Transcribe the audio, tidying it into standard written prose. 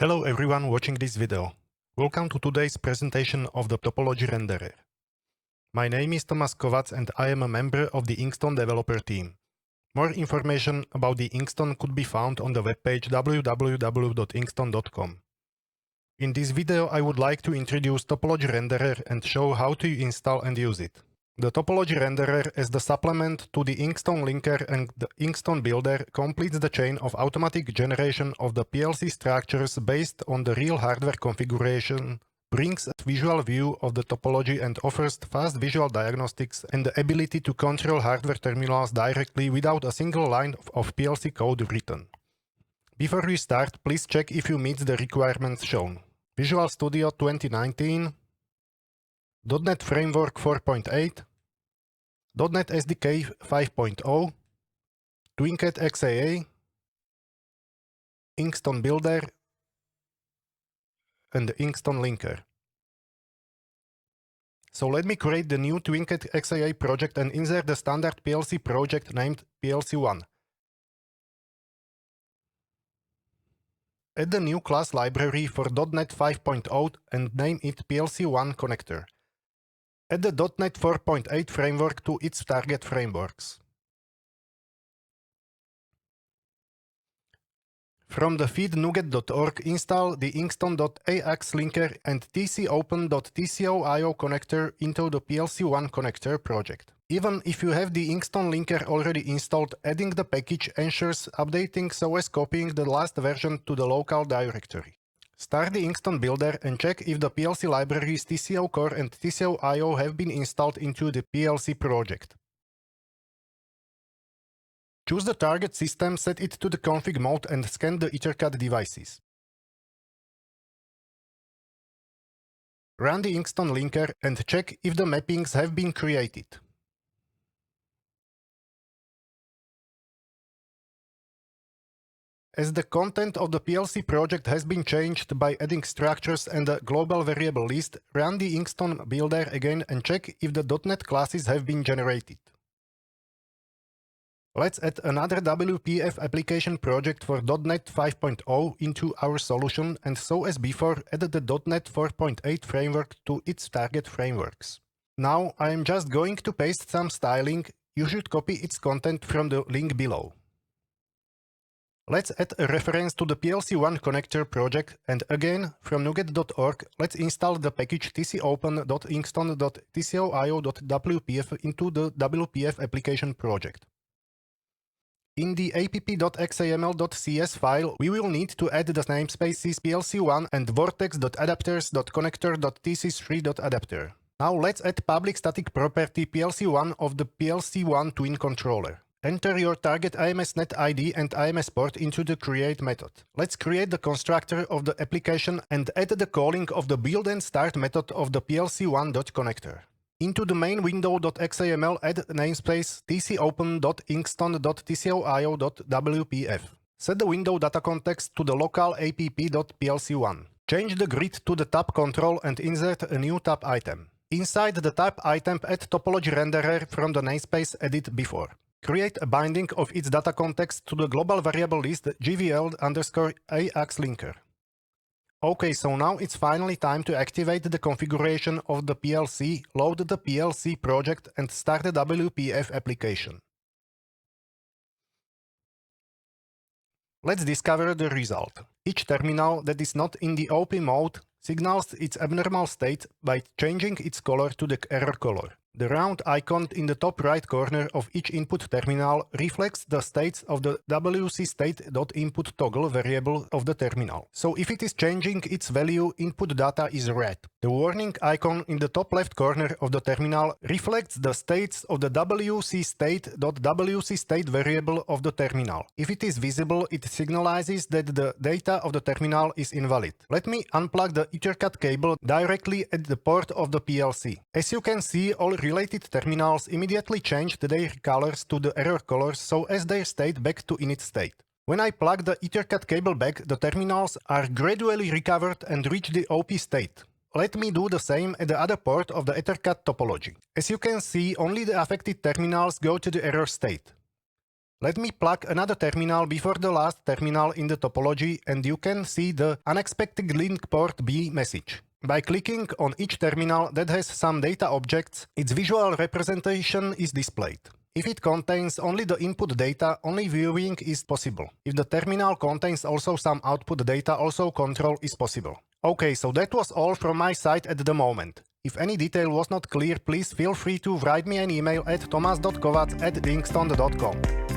Hello everyone watching this video. Welcome to today's presentation of the TopologyRenderer. My name is Tomáš Kovacs and I am a member of the Inxton developer team. More information about the Inxton could be found on the webpage www.inxton.com. In this video I would like to introduce TopologyRenderer and show how to install and use it. The TopologyRenderer as the supplement to the Inxton linker and the Inxton builder completes the chain of automatic generation of the PLC structures based on the real hardware configuration, brings a visual view of the topology and offers fast visual diagnostics and the ability to control hardware terminals directly without a single line of PLC code written. Before we start, please check if you meet the requirements shown. Visual Studio 2019, .NET Framework 4.8, .NET SDK 5.0, TwinCAT XAA, Inxton Builder, and the Inxton linker. So let me create the new TwinCAT XAA project and insert the standard PLC project named PLC1. Add the new class library for .NET 5.0 and name it PLC1 connector. Add the .NET 4.8 framework to its target frameworks. From the feed NuGet.org, install the Inxton.ax linker and tcopen.tcoio connector into the PLC1 connector project. Even if you have the Inxton linker already installed, adding the package ensures updating so as copying the last version to the local directory. Start the Inxton builder and check if the PLC libraries TCO Core and TCOIO have been installed into the PLC project. Choose the target system, set it to the config mode and scan the EtherCAT devices. Run the Inxton linker and check if the mappings have been created. As the content of the PLC project has been changed by adding structures and a global variable list, run the Inxton builder again and check if the .NET classes have been generated. Let's add another WPF application project for .NET 5.0 into our solution and so as before add the .NET 4.8 framework to its target frameworks. Now I am just going to paste some styling. You should copy its content from the link below. Let's add a reference to the PLC1 connector project and again from NuGet.org let's install the package tcopen.inxton.tcoio.wpf into the WPF application project. In the app.xaml.cs file, we will need to add the namespaces PLC1 and vortex.adapters.connector.tc3.adapter. Now let's add public static property PLC1 of the PLC1 twin controller. Enter your target AMSNet ID and AMS port into the create method. Let's create the constructor of the application and add the calling of the build and start method of the PLC1.connector. Into the main window.xaml add namespace tcopen.inxton.tcoio.wpf. Set the window data context to the local app.plc1. Change the grid to the tab control and insert a new tab item. Inside the tab item add TopologyRenderer from the namespace added before. Create a binding of its data context to the global variable list gvl_ax linker. Okay, so now it's finally time to activate the configuration of the PLC, load the PLC project and start the WPF application. Let's discover the result. Each terminal that is not in the OP mode signals its abnormal state by changing its color to the error color. The round icon in the top right corner of each input terminal reflects the states of the wcstate.input toggle variable of the terminal. So if it is changing its value, input data is red. The warning icon in the top left corner of the terminal reflects the states of the wcstate.wcstate variable of the terminal. If it is visible, it signalizes that the data of the terminal is invalid. Let me unplug the EtherCAT cable directly at the port of the PLC. As you can see, all related terminals immediately changed their colors to the error colors so as their state back to init state. When I plug the EtherCAT cable back, the terminals are gradually recovered and reach the OP state. Let me do the same at the other port of the EtherCAT topology. As you can see, only the affected terminals go to the error state. Let me plug another terminal before the last terminal in the topology and you can see the unexpected link port B message. By clicking on each terminal that has some data objects, its visual representation is displayed. If it contains only the input data, only viewing is possible. If the terminal contains also some output data, also control is possible. Okay, so that was all from my side at the moment. If any detail was not clear, please feel free to write me an email at tomas.kovac@inxton.com.